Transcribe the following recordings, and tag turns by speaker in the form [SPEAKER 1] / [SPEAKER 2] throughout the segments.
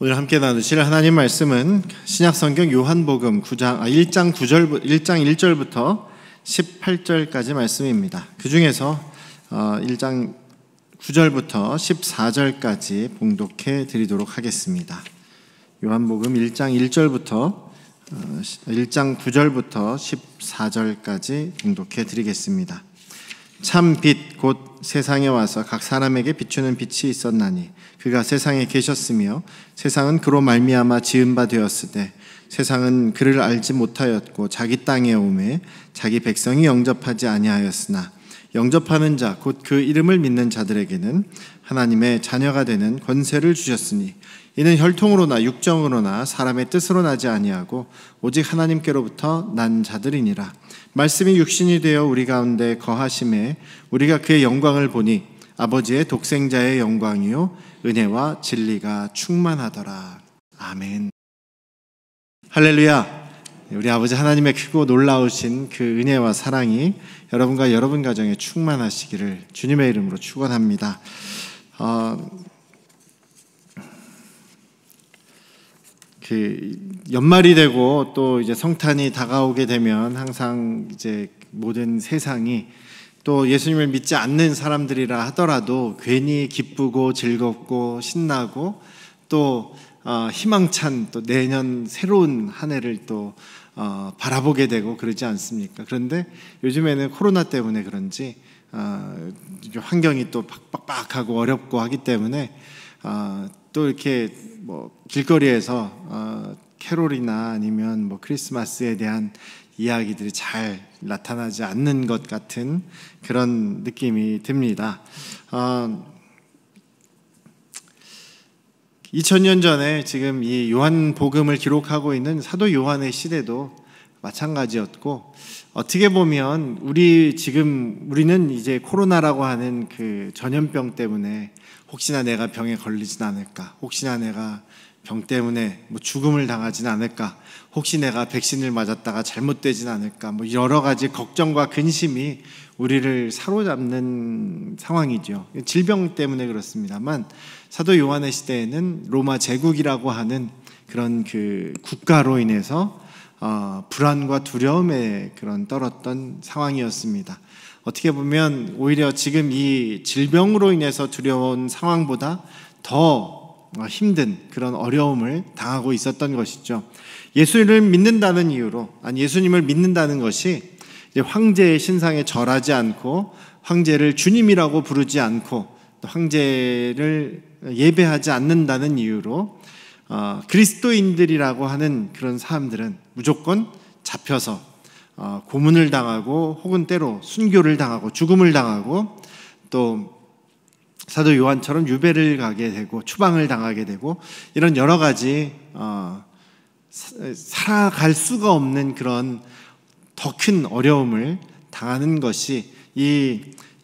[SPEAKER 1] 오늘 함께 나누실 하나님 말씀은 신약성경 요한복음 1장 1절부터 18절까지 말씀입니다. 그 중에서 1장 9절부터 14절까지 봉독해 드리도록 하겠습니다. 요한복음 1장 9절부터 14절까지 봉독해 드리겠습니다. 참 빛 곧 세상에 와서 각 사람에게 비추는 빛이 있었나니 그가 세상에 계셨으며 세상은 그로 말미암아 지은 바 되었으되 세상은 그를 알지 못하였고 자기 땅에 오매 자기 백성이 영접하지 아니하였으나 영접하는 자 곧 그 이름을 믿는 자들에게는 하나님의 자녀가 되는 권세를 주셨으니 이는 혈통으로나 육정으로나 사람의 뜻으로 나지 아니하고 오직 하나님께로부터 난 자들이니라. 말씀이 육신이 되어 우리 가운데 거하심에 우리가 그의 영광을 보니 아버지의 독생자의 영광이요 은혜와 진리가 충만하더라. 아멘. 할렐루야. 우리 아버지 하나님의 크고 놀라우신 그 은혜와 사랑이 여러분과 여러분 가정에 충만하시기를 주님의 이름으로 축원합니다. 연말이 되고 또 이제 성탄이 다가오게 되면 항상 이제 모든 세상이 또 예수님을 믿지 않는 사람들이라 하더라도 괜히 기쁘고 즐겁고 신나고 또 희망찬 또 내년 새로운 한 해를 또 바라보게 되고 그러지 않습니까? 그런데 요즘에는 코로나 때문에 그런지 환경이 또 빡빡하고 어렵고 하기 때문에 또 이렇게 뭐 길거리에서 캐롤이나 아니면 뭐 크리스마스에 대한 이야기들이 잘 나타나지 않는 것 같은 그런 느낌이 듭니다. 2000년 전에 지금 이 요한복음을 기록하고 있는 사도 요한의 시대도 마찬가지였고, 어떻게 보면 우리는 이제 코로나라고 하는 그 전염병 때문에 혹시나 내가 병에 걸리진 않을까, 혹시나 내가 병 때문에 뭐 죽음을 당하진 않을까, 혹시 내가 백신을 맞았다가 잘못되진 않을까, 뭐 여러 가지 걱정과 근심이 우리를 사로잡는 상황이죠. 질병 때문에 그렇습니다만 사도 요한의 시대에는 로마 제국이라고 하는 그런 그 국가로 인해서 불안과 두려움에 그런 떨었던 상황이었습니다. 어떻게 보면 오히려 지금 이 질병으로 인해서 두려운 상황보다 더 힘든 그런 어려움을 당하고 있었던 것이죠. 예수님을 믿는다는 이유로, 예수님을 믿는다는 것이 이제 황제의 신상에 절하지 않고 황제를 주님이라고 부르지 않고 또 황제를 예배하지 않는다는 이유로 그리스도인들이라고 하는 그런 사람들은 무조건 잡혀서 고문을 당하고 혹은 때로 순교를 당하고 죽음을 당하고 또 사도 요한처럼 유배를 가게 되고 추방을 당하게 되고 이런 여러 가지 살아갈 수가 없는 그런 더 큰 어려움을 당하는 것이 이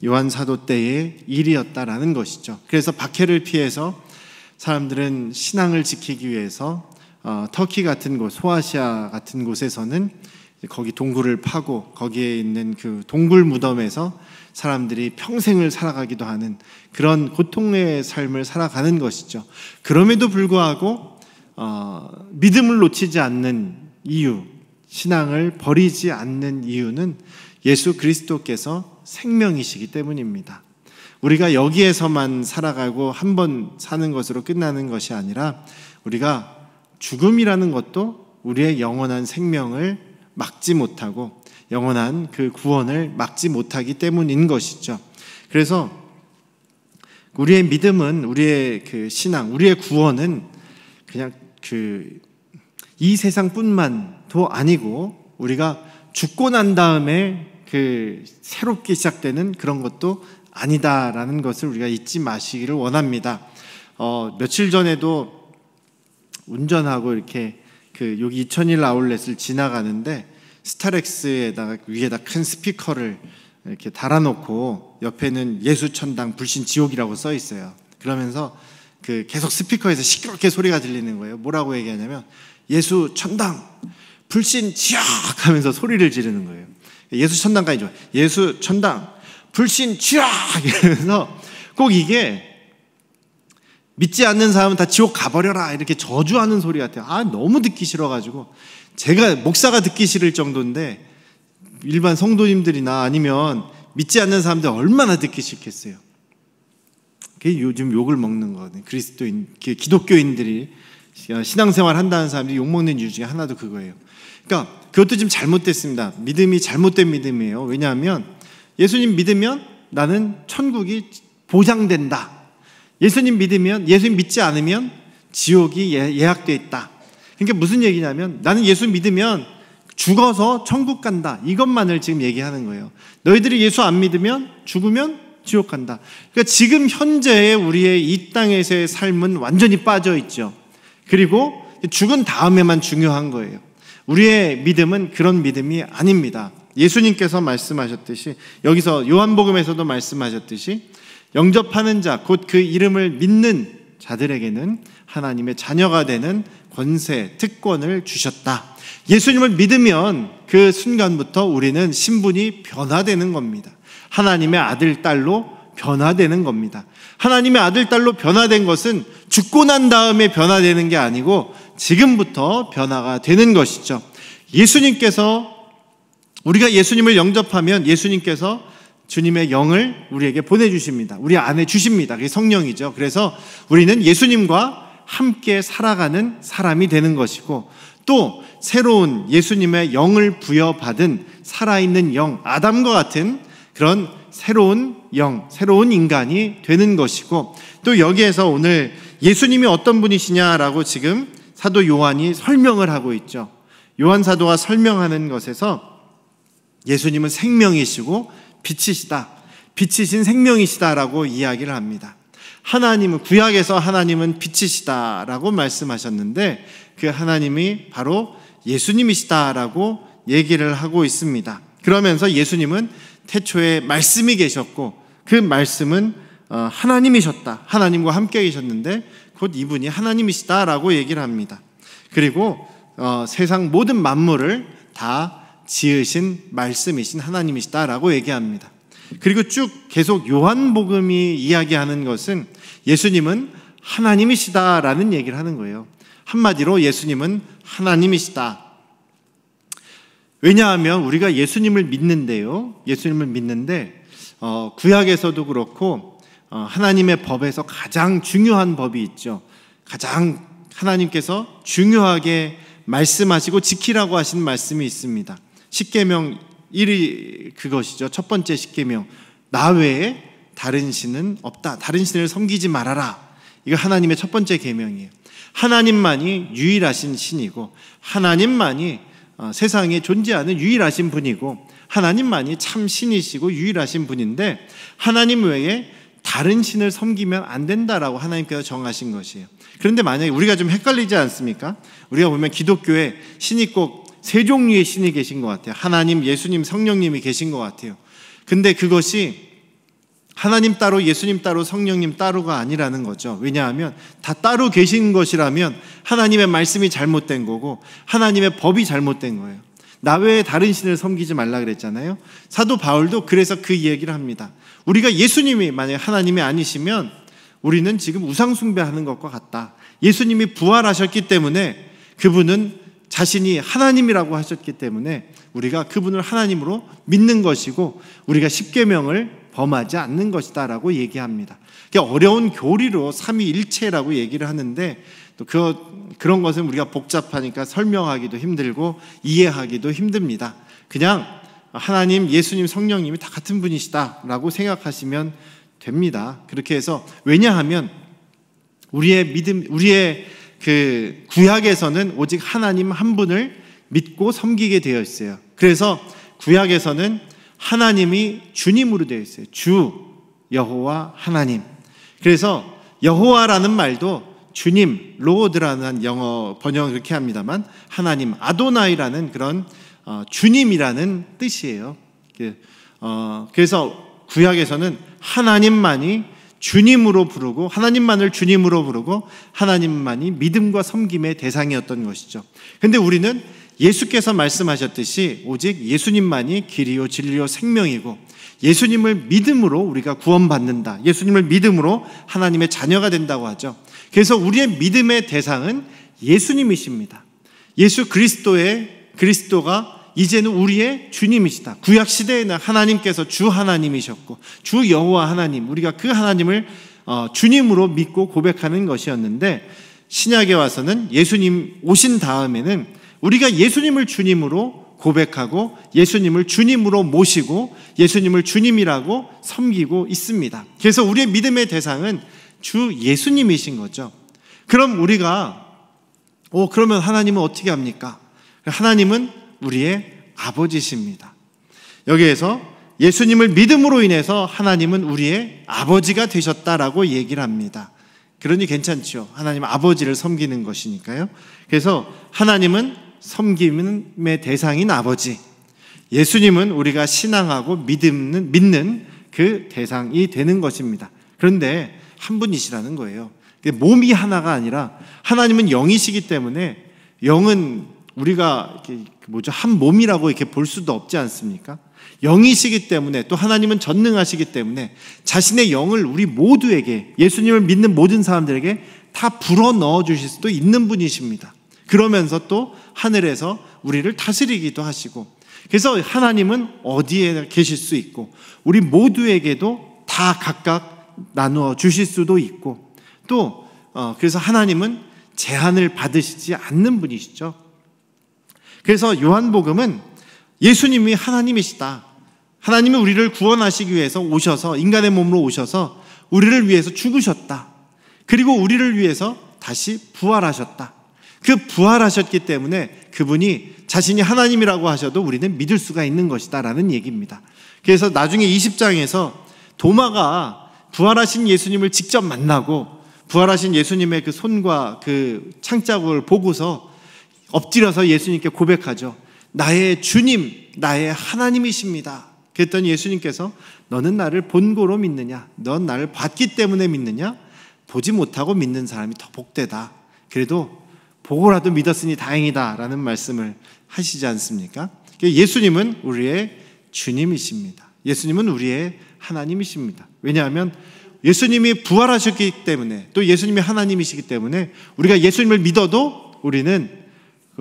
[SPEAKER 1] 요한 사도 때의 일이었다라는 것이죠. 그래서 박해를 피해서 사람들은 신앙을 지키기 위해서 터키 같은 곳, 소아시아 같은 곳에서는 거기 동굴을 파고 거기에 있는 그 동굴 무덤에서 사람들이 평생을 살아가기도 하는 그런 고통의 삶을 살아가는 것이죠. 그럼에도 불구하고 믿음을 놓치지 않는 이유, 신앙을 버리지 않는 이유는 예수 그리스도께서 생명이시기 때문입니다. 우리가 여기에서만 살아가고 한 번 사는 것으로 끝나는 것이 아니라 우리가 죽음이라는 것도 우리의 영원한 생명을 막지 못하고 영원한 그 구원을 막지 못하기 때문인 것이죠. 그래서 우리의 믿음은, 우리의 그 신앙, 우리의 구원은 그냥 이 세상뿐만도 아니고 우리가 죽고 난 다음에 그 새롭게 시작되는 그런 것도 아니다라는 것을 우리가 잊지 마시기를 원합니다. 며칠 전에도 운전하고 이렇게 여기 2001 아울렛을 지나가는데 스타렉스에다가 위에다 큰 스피커를 이렇게 달아놓고 옆에는 예수천당 불신지옥이라고 써 있어요. 그러면서 계속 스피커에서 시끄럽게 소리가 들리는 거예요. 뭐라고 얘기하냐면 예수천당 불신지옥 하면서 소리를 지르는 거예요. 예수천당까지 좋아요. 예수천당 불신지옥 이러면서 꼭 이게 믿지 않는 사람은 다 지옥 가버려라 이렇게 저주하는 소리 같아요. 너무 듣기 싫어가지고 제가 목사가 듣기 싫을 정도인데 일반 성도님들이나 아니면 믿지 않는 사람들 얼마나 듣기 싫겠어요. 그게 요즘 욕을 먹는 거거든요. 그리스도인, 기독교인들이 신앙생활 한다는 사람들이 욕먹는 이유 중에 하나도 그거예요. 그러니까 그것도 좀 잘못됐습니다. 믿음이 잘못된 믿음이에요. 왜냐하면 예수님 믿으면 나는 천국이 보장된다. 예수님 믿지 않으면 지옥이 예약되어 있다. 그러니까 무슨 얘기냐면 나는 예수 믿으면 죽어서 천국 간다. 이것만을 지금 얘기하는 거예요. 너희들이 예수 안 믿으면 죽으면 지옥 간다. 그러니까 지금 현재의 우리의 이 땅에서의 삶은 완전히 빠져 있죠. 그리고 죽은 다음에만 중요한 거예요. 우리의 믿음은 그런 믿음이 아닙니다. 예수님께서 말씀하셨듯이 여기서 요한복음에서도 말씀하셨듯이 영접하는 자, 곧 그 이름을 믿는 자들에게는 하나님의 자녀가 되는 권세, 특권을 주셨다. 예수님을 믿으면 그 순간부터 우리는 신분이 변화되는 겁니다. 하나님의 아들, 딸로 변화되는 겁니다. 하나님의 아들, 딸로 변화된 것은 죽고 난 다음에 변화되는 게 아니고 지금부터 변화가 되는 것이죠. 우리가 예수님을 영접하면 예수님께서 주님의 영을 우리에게 보내주십니다. 우리 안에 주십니다. 그게 성령이죠. 그래서 우리는 예수님과 함께 살아가는 사람이 되는 것이고 또 새로운 예수님의 영을 부여받은 살아있는 영, 아담과 같은 그런 새로운 영, 새로운 인간이 되는 것이고 또 여기에서 오늘 예수님이 어떤 분이시냐라고 지금 사도 요한이 설명을 하고 있죠. 요한 사도가 설명하는 것에서 예수님은 생명이시고 빛이시다. 빛이신 생명이시다라고 이야기를 합니다. 구약에서 하나님은 빛이시다라고 말씀하셨는데 그 하나님이 바로 예수님이시다라고 얘기를 하고 있습니다. 그러면서 예수님은 태초에 말씀이 계셨고 그 말씀은 하나님이셨다. 하나님과 함께 계셨는데 곧 이분이 하나님이시다라고 얘기를 합니다. 그리고 세상 모든 만물을 다 지으신 말씀이신 하나님이시다라고 얘기합니다. 그리고 쭉 계속 요한복음이 이야기하는 것은 예수님은 하나님이시다라는 얘기를 하는 거예요. 한마디로 예수님은 하나님이시다. 왜냐하면 우리가 예수님을 믿는데 구약에서도 그렇고 하나님의 법에서 가장 중요한 법이 있죠. 가장 하나님께서 중요하게 말씀하시고 지키라고 하신 말씀이 있습니다. 십계명 1위 그것이죠. 첫 번째 십계명, 나 외에 다른 신은 없다. 다른 신을 섬기지 말아라. 이거 하나님의 첫 번째 계명이에요. 하나님만이 유일하신 신이고 하나님만이 세상에 존재하는 유일하신 분이고 하나님만이 참 신이시고 유일하신 분인데 하나님 외에 다른 신을 섬기면 안 된다라고 하나님께서 정하신 것이에요. 그런데 만약에 우리가 좀 헷갈리지 않습니까? 우리가 보면 기독교에 신이 꼭 세 종류의 신이 계신 것 같아요. 하나님, 예수님, 성령님이 계신 것 같아요. 근데 그것이 하나님 따로, 예수님 따로, 성령님 따로가 아니라는 거죠. 왜냐하면 다 따로 계신 것이라면 하나님의 말씀이 잘못된 거고 하나님의 법이 잘못된 거예요. 나 외에 다른 신을 섬기지 말라 그랬잖아요. 사도 바울도 그래서 그 얘기를 합니다. 우리가 예수님이 만약에 하나님이 아니시면 우리는 지금 우상 숭배하는 것과 같다. 예수님이 부활하셨기 때문에 그분은 자신이 하나님이라고 하셨기 때문에 우리가 그분을 하나님으로 믿는 것이고 우리가 십계명을 범하지 않는 것이다 라고 얘기합니다. 어려운 교리로 삼위일체라고 얘기를 하는데 또 그런 것은 우리가 복잡하니까 설명하기도 힘들고 이해하기도 힘듭니다. 그냥 하나님, 예수님, 성령님이 다 같은 분이시다 라고 생각하시면 됩니다. 그렇게 해서 왜냐하면 우리의 그 구약에서는 오직 하나님 한 분을 믿고 섬기게 되어 있어요. 그래서 구약에서는 하나님이 주님으로 되어 있어요. 주, 여호와, 하나님. 그래서 여호와라는 말도 주님, 로드라는 영어 번역을 그렇게 합니다만 하나님, 아도나이라는 그런 주님이라는 뜻이에요. 그래서 구약에서는 하나님만이 주님으로 부르고 하나님만을 주님으로 부르고 하나님만이 믿음과 섬김의 대상이었던 것이죠. 그런데 우리는 예수께서 말씀하셨듯이 오직 예수님만이 길이요 진리요 생명이고 예수님을 믿음으로 우리가 구원받는다. 예수님을 믿음으로 하나님의 자녀가 된다고 하죠. 그래서 우리의 믿음의 대상은 예수님이십니다. 예수 그리스도가 이제는 우리의 주님이시다. 구약 시대에는 하나님께서 주 하나님이셨고 주 여호와 하나님, 우리가 그 하나님을 주님으로 믿고 고백하는 것이었는데, 신약에 와서는 예수님 오신 다음에는 우리가 예수님을 주님으로 고백하고 예수님을 주님으로 모시고 예수님을 주님이라고 섬기고 있습니다. 그래서 우리의 믿음의 대상은 주 예수님이신 거죠. 그럼 우리가 그러면 하나님은 어떻게 합니까? 하나님은 우리의 아버지십니다. 여기에서 예수님을 믿음으로 인해서 하나님은 우리의 아버지가 되셨다라고 얘기를 합니다. 그러니 괜찮죠. 하나님 아버지를 섬기는 것이니까요. 그래서 하나님은 섬김의 대상인 아버지, 예수님은 우리가 신앙하고 믿는 그 대상이 되는 것입니다. 그런데 한 분이시라는 거예요. 몸이 하나가 아니라 하나님은 영이시기 때문에, 영은 우리가 한 몸이라고 이렇게 볼 수도 없지 않습니까? 영이시기 때문에, 또 하나님은 전능하시기 때문에 자신의 영을 우리 모두에게, 예수님을 믿는 모든 사람들에게 다 불어 넣어 주실 수도 있는 분이십니다. 그러면서 또 하늘에서 우리를 다스리기도 하시고, 그래서 하나님은 어디에 계실 수 있고 우리 모두에게도 다 각각 나누어 주실 수도 있고, 또 그래서 하나님은 제한을 받으시지 않는 분이시죠. 그래서 요한복음은 예수님이 하나님이시다, 하나님이 우리를 구원하시기 위해서 오셔서 인간의 몸으로 오셔서 우리를 위해서 죽으셨다, 그리고 우리를 위해서 다시 부활하셨다. 그 부활하셨기 때문에 그분이 자신이 하나님이라고 하셔도 우리는 믿을 수가 있는 것이다 라는 얘기입니다. 그래서 나중에 20장에서 도마가 부활하신 예수님을 직접 만나고 부활하신 예수님의 그 손과 그 창자국을 보고서 엎드려서 예수님께 고백하죠. 나의 주님, 나의 하나님이십니다. 그랬더니 예수님께서 너는 나를 본고로 믿느냐? 넌 나를 봤기 때문에 믿느냐? 보지 못하고 믿는 사람이 더 복되다. 그래도 보고라도 믿었으니 다행이다 라는 말씀을 하시지 않습니까? 예수님은 우리의 주님이십니다. 예수님은 우리의 하나님이십니다. 왜냐하면 예수님이 부활하셨기 때문에, 또 예수님이 하나님이시기 때문에 우리가 예수님을 믿어도 우리는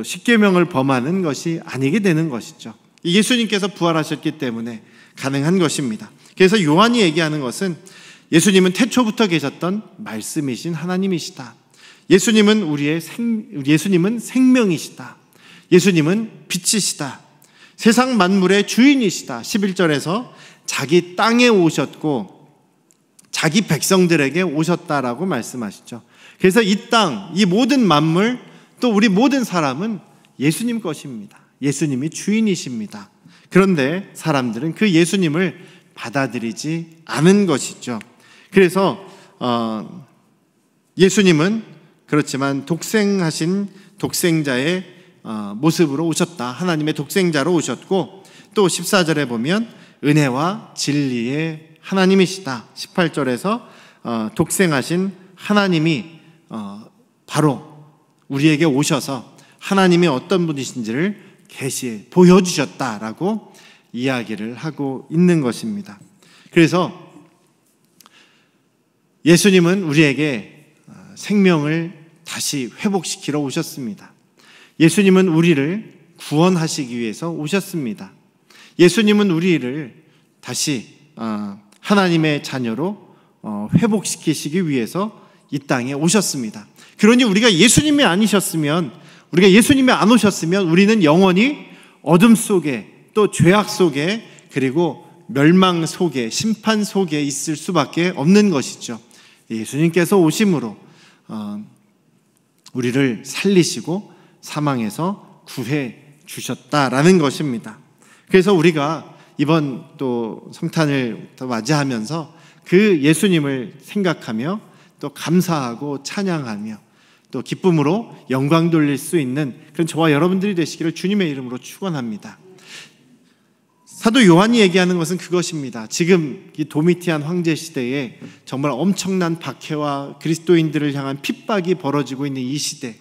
[SPEAKER 1] 십계명을 범하는 것이 아니게 되는 것이죠. 예수님께서 부활하셨기 때문에 가능한 것입니다. 그래서 요한이 얘기하는 것은 예수님은 태초부터 계셨던 말씀이신 하나님이시다. 예수님은 생명이시다. 예수님은 빛이시다. 세상 만물의 주인이시다. 11절에서 자기 땅에 오셨고 자기 백성들에게 오셨다라고 말씀하시죠. 그래서 이 땅, 이 모든 만물, 또 우리 모든 사람은 예수님 것입니다. 예수님이 주인이십니다. 그런데 사람들은 그 예수님을 받아들이지 않은 것이죠. 그래서 예수님은 그렇지만 독생하신 독생자의 모습으로 오셨다. 하나님의 독생자로 오셨고, 또 14절에 보면 은혜와 진리의 하나님이시다. 18절에서 독생하신 하나님이 바로 우리에게 오셔서 하나님이 어떤 분이신지를 보여주셨다라고 이야기를 하고 있는 것입니다. 그래서 예수님은 우리에게 생명을 다시 회복시키러 오셨습니다. 예수님은 우리를 구원하시기 위해서 오셨습니다. 예수님은 우리를 다시 하나님의 자녀로 회복시키시기 위해서 이 땅에 오셨습니다. 그러니 우리가 예수님이 아니셨으면, 우리가 예수님이 안 오셨으면 우리는 영원히 어둠 속에, 또 죄악 속에, 그리고 멸망 속에, 심판 속에 있을 수밖에 없는 것이죠. 예수님께서 오심으로 우리를 살리시고 사망에서 구해 주셨다라는 것입니다. 그래서 우리가 이번 또 성탄을 맞이하면서 그 예수님을 생각하며 또 감사하고 찬양하며 또 기쁨으로 영광 돌릴 수 있는 그런 저와 여러분들이 되시기를 주님의 이름으로 축원합니다. 사도 요한이 얘기하는 것은 그것입니다. 지금 이 도미티안 황제 시대에 정말 엄청난 박해와 그리스도인들을 향한 핍박이 벌어지고 있는 이 시대,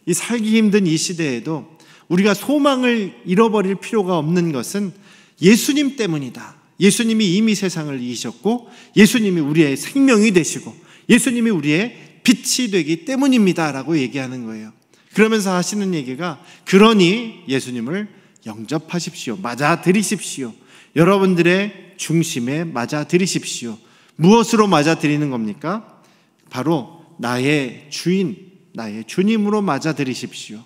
[SPEAKER 1] 이 살기 힘든 이 시대에도 우리가 소망을 잃어버릴 필요가 없는 것은 예수님 때문이다. 예수님이 이미 세상을 이기셨고, 예수님이 우리의 생명이 되시고, 예수님이 우리의 빛이 되기 때문입니다라고 얘기하는 거예요. 그러면서 하시는 얘기가, 그러니 예수님을 영접하십시오. 맞아들이십시오. 여러분들의 중심에 맞아들이십시오. 무엇으로 맞아들이는 겁니까? 바로 나의 주인, 나의 주님으로 맞아들이십시오.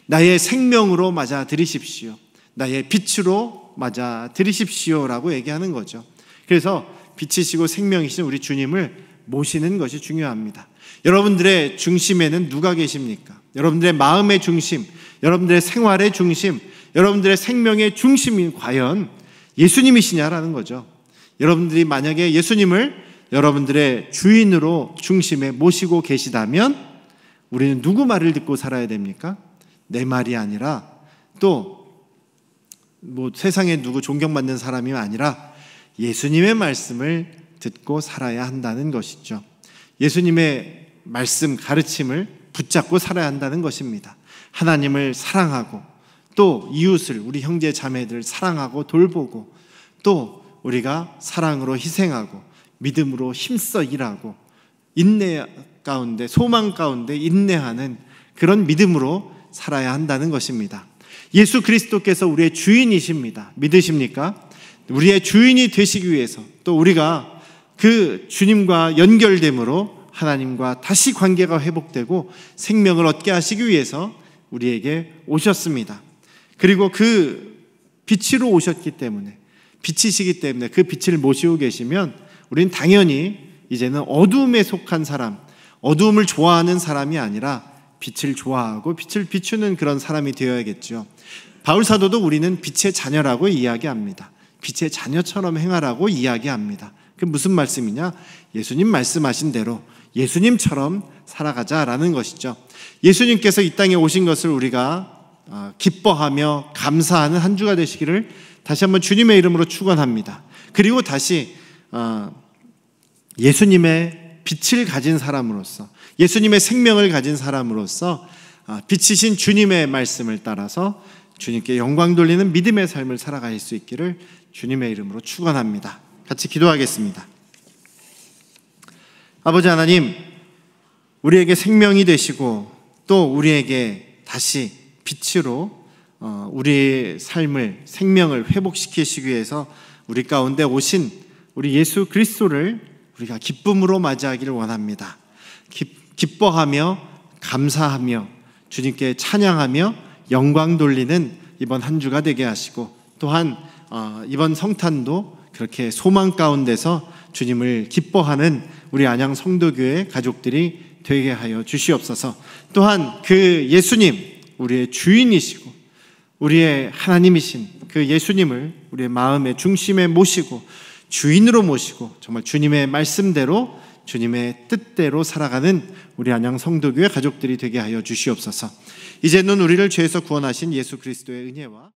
[SPEAKER 1] 나의 생명으로 맞아들이십시오. 나의 빛으로 맞아들이십시오라고 얘기하는 거죠. 그래서 빛이시고 생명이신 우리 주님을 모시는 것이 중요합니다. 여러분들의 중심에는 누가 계십니까? 여러분들의 마음의 중심, 여러분들의 생활의 중심, 여러분들의 생명의 중심이 과연 예수님이시냐라는 거죠. 여러분들이 만약에 예수님을 여러분들의 주인으로 중심에 모시고 계시다면 우리는 누구 말을 듣고 살아야 됩니까? 내 말이 아니라, 또 세상에 누구 존경받는 사람이 아니라 예수님의 말씀을 듣고 살아야 한다는 것이죠. 예수님의 말씀, 가르침을 붙잡고 살아야 한다는 것입니다. 하나님을 사랑하고, 또 이웃을, 우리 형제 자매들을 사랑하고 돌보고, 또 우리가 사랑으로 희생하고 믿음으로 힘써 일하고 인내 가운데, 소망 가운데 인내하는 그런 믿음으로 살아야 한다는 것입니다. 예수 그리스도께서 우리의 주인이십니다. 믿으십니까? 우리의 주인이 되시기 위해서, 또 우리가 그 주님과 연결됨으로 하나님과 다시 관계가 회복되고 생명을 얻게 하시기 위해서 우리에게 오셨습니다. 그리고 그 빛으로 오셨기 때문에, 빛이시기 때문에 그 빛을 모시고 계시면 우리는 당연히 이제는 어두움에 속한 사람, 어두움을 좋아하는 사람이 아니라 빛을 좋아하고 빛을 비추는 그런 사람이 되어야겠죠. 바울 사도도 우리는 빛의 자녀라고 이야기합니다. 빛의 자녀처럼 행하라고 이야기합니다. 그 무슨 말씀이냐? 예수님 말씀하신 대로 예수님처럼 살아가자라는 것이죠. 예수님께서 이 땅에 오신 것을 우리가 기뻐하며 감사하는 한 주가 되시기를 다시 한번 주님의 이름으로 축원합니다. 그리고 다시 예수님의 빛을 가진 사람으로서, 예수님의 생명을 가진 사람으로서 빛이신 주님의 말씀을 따라서 주님께 영광 돌리는 믿음의 삶을 살아갈 수 있기를 주님의 이름으로 축원합니다. 같이 기도하겠습니다. 아버지 하나님, 우리에게 생명이 되시고 또 우리에게 다시 빛으로 우리의 삶을, 생명을 회복시키시기 위해서 우리 가운데 오신 우리 예수 그리스도를 우리가 기쁨으로 맞이하기를 원합니다. 기뻐하며 감사하며 주님께 찬양하며 영광 돌리는 이번 한 주가 되게 하시고, 또한 이번 성탄도 그렇게 소망 가운데서 주님을 기뻐하는 우리 안양 성도교회 가족들이 되게 하여 주시옵소서. 또한 그 예수님, 우리의 주인이시고 우리의 하나님이신 그 예수님을 우리의 마음의 중심에 모시고 주인으로 모시고 정말 주님의 말씀대로, 주님의 뜻대로 살아가는 우리 안양 성도교회 가족들이 되게 하여 주시옵소서. 이제는 우리를 죄에서 구원하신 예수 그리스도의 은혜와